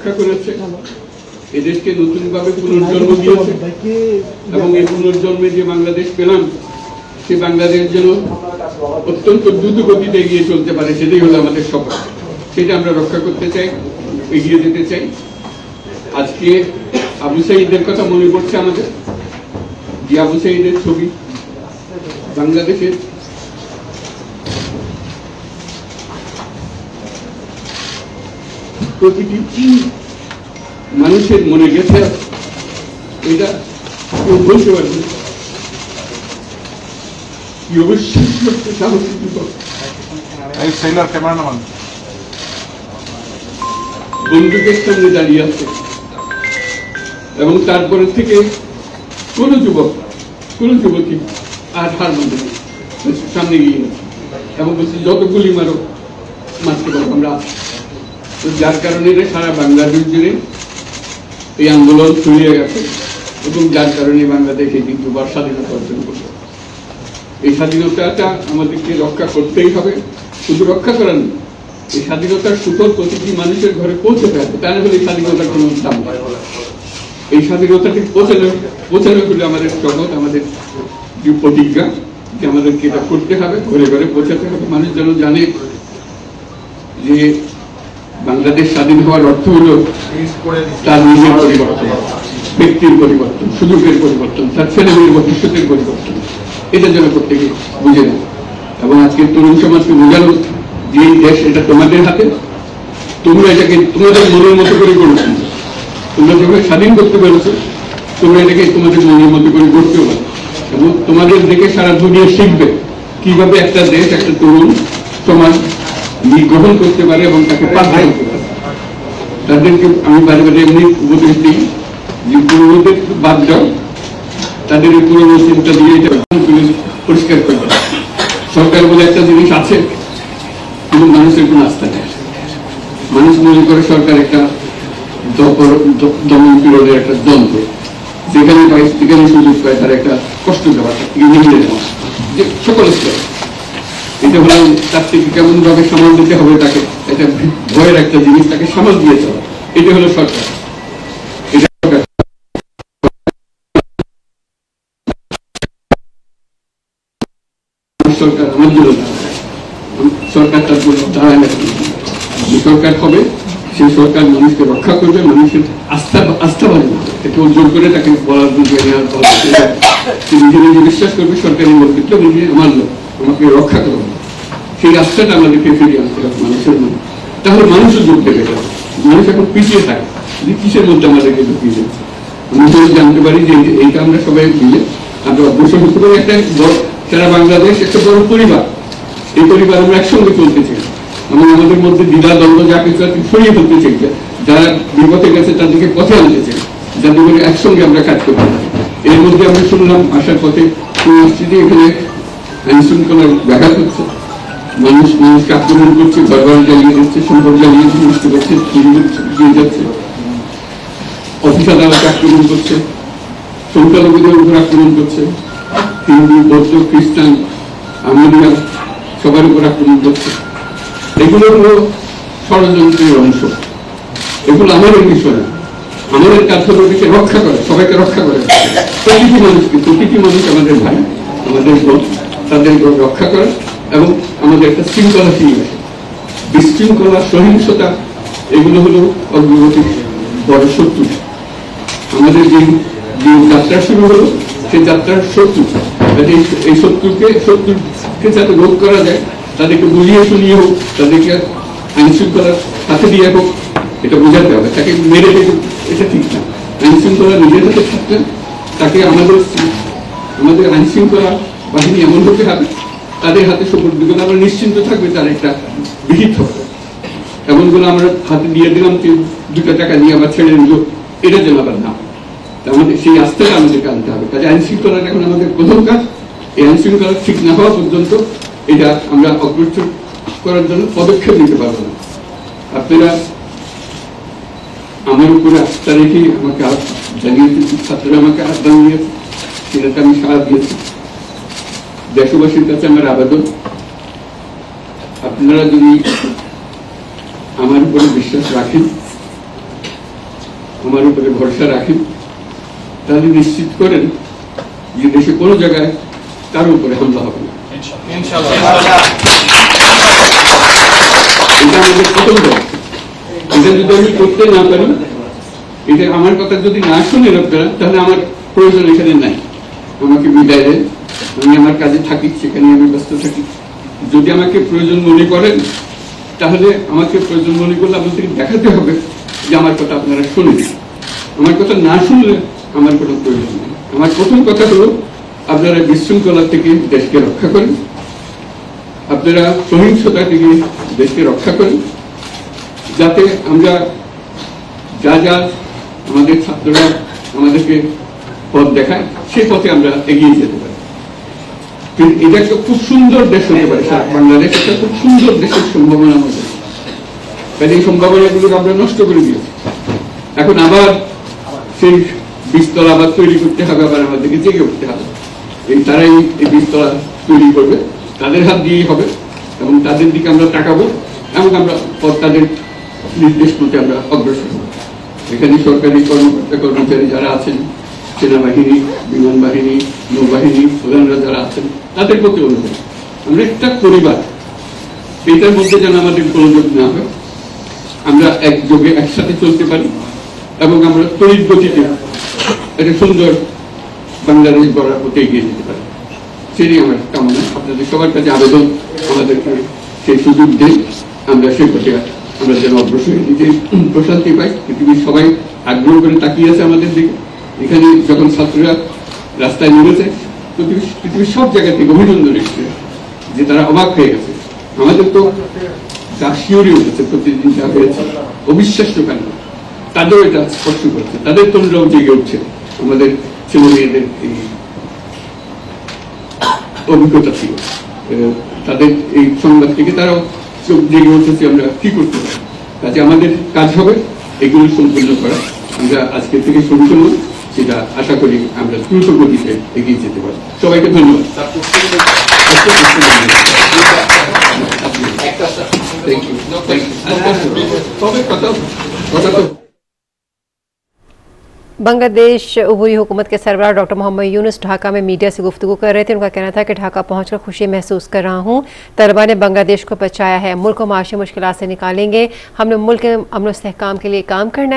রক্ষা করেছে, এদেশকে নতুনভাবে পুনর্জন্ম দিয়েছে এবং এই পুনর্জন্মে যে বাংলাদেশ পেলাম সে বাংলাদেশ যেন অত্যন্ত দ্রুত গতিতে এগিয়ে চলতে পারে, সেটাই হলো আমাদের স্বপ্ন। সেটা আমরা রক্ষা করতে চাই, এগিয়ে যেতে চাই। আজকে আবু সাঈদের কথা মনে পড়ছে আমাদের, যে আবু সাঈদের ছবি বাংলাদেশের প্রতিটি মানুষের মনে গেছে, এটা কেউ বলতে পারবে কি অবশ্যই বন্দুকের সামনে দাঁড়িয়ে আছে এবং তারপরে থেকে কোন যুবক কোন যুবতী আর হার মানবে সামনে গিয়ে এবং বলছি যত গুলি মারো মারতে পারবো আমরা। যার কারণে সারা বাংলাদেশ জুড়ে এই আন্দোলন ছড়িয়ে গেছে এবং যার কারণে বাংলাদেশে কিন্তু স্বাধীনতা অর্জন করবে। এই স্বাধীনতাটা আমাদেরকে রক্ষা করতেই হবে। শুধু রক্ষা করার নয়, এই স্বাধীনতার সুফল প্রতিটি মানুষের ঘরে পৌঁছতে হবে, তা না হলে এই স্বাধীনতার কোনো দাম নেই। এই স্বাধীনতাকে পৌঁছানো হলে আমাদের শপথ, আমাদের যে প্রতিজ্ঞা যে আমাদেরকে এটা করতে হবে, ঘরে ঘরে পৌঁছাতে হবে। মানুষ যেন জানে যে বাংলাদেশ স্বাধীন হওয়ার অর্থ হলো তার নিজের পরিবর্তন, ব্যক্তির পরিবর্তন, সুযোগের পরিবর্তন, তার ছেলেমেয়ের ভবিষ্যতের পরিবর্তন। এটা যেন প্রত্যেকে বুঝে নেয় এবং আজকের তরুণ সমাজকে বোঝানো যে এই দেশ এটা তোমাদের হাতে, তোমরা এটাকে তোমাদের মনের মতো করে গড়েছো। তোমরা যখন স্বাধীন করতে পেরেছো, তোমরা এটাকে তোমাদের মনের মতো করে গড়তেও পারো এবং তোমাদের দেখে সারা দুনিয়া শিখবে কিভাবে একটা দেশ, একটা তরুণ সমাজ গ্রহণ করতে পারে এবং তাকে পাল্টা করতে পারে। তাদেরকে আমি বারে বারে এমনি উপদেশ দিই যে পুরোনোদের বাদ দাও, তাদের এই পুরোনো চিন্তা দিয়ে এটা পরিষ্কার করবে। সরকার বলে একটা জিনিস আছে কিন্তু মানুষের কোনো আস্থা নেই। মানুষ মনে করে সরকার একটা দমন পীড়নের একটা যন্ত্র, যেখানে সুযোগ পায় তার একটা কষ্ট দেওয়া, যে সকল স্তরে এটা হলো তার থেকে কেমন ভাবে সামাল দিতে হবে তাকে, এটা ভয়ের একটা জিনিস, তাকে সামাল দিয়েছে। এটা হলো সরকার। সরকার আমার জন্য সরকার তার জন্য দাঁড়ায় না। যে সরকার হবে সেই সরকার মানুষকে রক্ষা করবে, মানুষের আস্থা বাড়বে, তাকে অর্জন করে তাকে বলার নিজে নিজে বিশ্বাস করবে সরকারের মন্ত্রিত্ব নিজে আমার লোক, আমাকে রক্ষা করবে। সেই আস্থাটা আমাদেরকে ফিরিয়ে আনতে হবে মানুষের মধ্যে। তাহলে মানুষও যোগ দেবে। মানুষ এখন পিছিয়ে থাকে যে কিসের মধ্যে আমাদেরকে ঢুকিয়ে দিচ্ছে। আমরা যদি জানতে পারি যে এইটা আমরা সবাই মিলে আমরা অগ্রসর হতে পারি। একটা সারা বাংলাদেশ একটা বড় পরিবার, এই পরিবার আমরা একসঙ্গে চলতে চাই এবং আমাদের মধ্যে দ্বিধা দ্বন্দ্ব যা কিছু সরিয়ে ফেলতে চাই। যারা বিপথে গেছে তাদেরকে পথে আনতে চাই, যাদের করে একসঙ্গে আমরা কাজ করতে পারি। এর মধ্যে আমরা শুনলাম আসার পথে পরিস্থিতি এখানে আইন শৃঙ্খলার ব্যাঘাত হচ্ছে, মানুষকে আক্রমণ করছে, ঘর জ্বালিয়ে দিচ্ছে, সম্পদ জ্বালিয়ে নষ্ট করছে, দিয়ে যাচ্ছে, অফিস আদালতে আক্রমণ করছে, সংখ্যালঘুদের উপর আক্রমণ করছে, হিন্দু, বৌদ্ধ, খ্রিস্টান, আমেরিকা সবার উপর আক্রমণ করছে। এগুলো হলো ষড়যন্ত্রের অংশ। এগুলো আমাদের বিষয় না। আমাদের কাজ হলো দেশকে রক্ষা করে, সবাইকে রক্ষা করে, প্রতিটি মানুষকে, প্রতিটি মানুষ আমাদের ভাই, আমাদের বোন, তাদের রক্ষা করে এবং আমাদের একটা শৃঙ্খলা ফিরিয়ে আসে। বিশৃঙ্খলা, সহিংসতা এগুলো হলো অগ্রগতির বড় শত্রু। আমাদের যে যাত্রা শুরু হলো সেই যাত্রার শত্রু, এই শত্রুকে যাতে রোধ করা যায়, তাদেরকে বুঝিয়ে শুনিয়ে হোক, তাদেরকে আইন শৃঙ্খলার হাতে দিয়ে হোক, এটা বোঝাতে হবে। তাকে মেরে এটা ঠিক না। আইন শৃঙ্খলা নিজের হাতে থাকলে তাকে আমাদের আইন শৃঙ্খলা বাহিনী এমন হতে হবে তাদের হাতে সুপর্দ করে আমরা নিশ্চিন্ত থাকবে তার একটা বিহিত হবে। এমনগুলো আমরা হাতে দিয়ে দিলাম যে 2 টাকা দিয়ে আবার ছেড়ে দিল, এটা যেন আবার না। আমাদের সেই আস্থাটা আমাদেরকে আনতে হবে। কাজে আইন শৃঙ্খলাটা এখন আমাদের প্রথম কাজ। এই আইন শৃঙ্খলা ঠিক না হওয়া পর্যন্ত এটা আমরা অগ্রসর করার জন্য পদক্ষেপ নিতে পারবো না। আপনারা আমার উপরে আস্থা রেখে আমাকে জানিয়েছে, ছাত্ররা আমাকে আহ্বান দিয়েছে, সেটাতে আমি সাড়া দিয়েছি। দেশবাসীর কাছে আমার আবেদন, আপনারা যদি আমার উপরে বিশ্বাস রাখেন আমার উপরে ভরসা রাখেন, তাহলে নিশ্চিত করেন যে দেশে কোনো জায়গায় কারো উপরে হামলা হবে না। এটা আমাদের প্রথম দায়িত্ব। এটা যদি আমি করতে না পারি, এটা আমার কথা যদি না শুনেন আপনারা, তাহলে আমার প্রয়োজন এখানে নাই। আমাকে বিদায় দেন, আমি আমার কাজে থাকি, সেখানে আমি ব্যস্ত থাকি। যদি আমাকে প্রয়োজন মনে করেন, তাহলে আমাকে প্রয়োজন মনে করলে আপনাদেরকে দেখাতে হবে যে আমার কথা আপনারা শোনেন। আমার কথা না শুনলে আমার কোনো প্রয়োজন নেই। আমার প্রথম কথা হলো, আপনারা বিশৃঙ্খলা থেকে দেশকে রক্ষা করেন, আপনারা সহিংসতা থেকে দেশকে রক্ষা করেন, যাতে আমরা যা যা আমাদের ছাত্ররা আমাদেরকে পথ দেখায় সেই পথে আমরা এগিয়ে যেতে পারি। এটা একটা খুব সুন্দর দেশ হতে পারে, বাংলাদেশ একটা খুব সুন্দর দেশের সম্ভাবনা আমাদের। কাজে এই সম্ভাবনাগুলো আমরা নষ্ট করে দিয়েছি। এখন আবার সেই বীজতলা আবার তৈরি করতে হবে, আবার আমাদেরকে জেগে উঠতে হবে। তারাই এই বীজতলা তৈরি করবে, তাদের হাত দিয়েই হবে, এবং তাদের দিকে আমরা তাকাবো এবং আমরা তাদের নির্দেশ মতে আমরা অগ্রসর হব। এখানে সরকারি কর্মকর্তা কর্মচারী যারা আছেন, সেনাবাহিনী, বিমান বাহিনী, নৌবাহিনী প্রধানরা যারা আছেন, তাদের প্রতি অনুরোধ, আমরা একটা পরিবার, এটার মধ্যে যেন আমাদের গোলযোগ না হয়, আমরা একযোগে একসাথে চলতে পারি এবং আমরা তড়িৎ গতিতে একটা সুন্দর বাংলাদেশ গড়ার পথে এগিয়ে যেতে পারি। সেটাই আমার কামনা। আপনাদের সবার কাছে আবেদন, আমাদেরকে সেই সুযোগ দেন, আমরা সেই পথে আমরা যেন অগ্রসর নিজে প্রশান্তি পাই। পৃথিবীর সবাই আগ্রহ করে তাকিয়ে আছে আমাদের দিকে। এখানে যখন ছাত্ররা রাস্তায় নেমেছে, পৃথিবীর সব জায়গা থেকে অভিনন্দন এসেছে, যে তারা অবাক হয়ে গেছে। আমাদের তো যা শিওরি উঠেছে, প্রতিদিন যা হয়েছে অবিশ্বাস্য কেন, তাদেরও এটা স্পর্শ করছে, তাদের তরুণরাও জেগে উঠছে। আমাদের ছেলে মেয়েদের এই অভিজ্ঞতা ছিল, তাদের এই সংবাদ থেকে তারাও চোখ জেগে উঠেছে আমরা কি করতে পারি। কাজে আমাদের কাজ হবে এগুলো সম্পূর্ণ করা। আমরা আজকে থেকে শুরু করলাম, সেটা আশা করি আমরা দ্রুত গতিতে এগিয়ে যেতে পারি। সবাইকে ধন্যবাদ। बांग्लादेश उबूरी हुकूमत के सरबराह डॉक्टर मोहम्मद यूनुस ढाका में मीडिया से गुफ्तगू कर रहे थे। उनका कहना था कि ढाका पहुंचकर खुशी महसूस कर रहा हूं, तलबा ने बांग्लादेश को बचाया है, मुल्क को माशी मुश्किलात से निकालेंगे, हमने मुल्क के अमन व इस्तेहकाम के लिए काम करना है।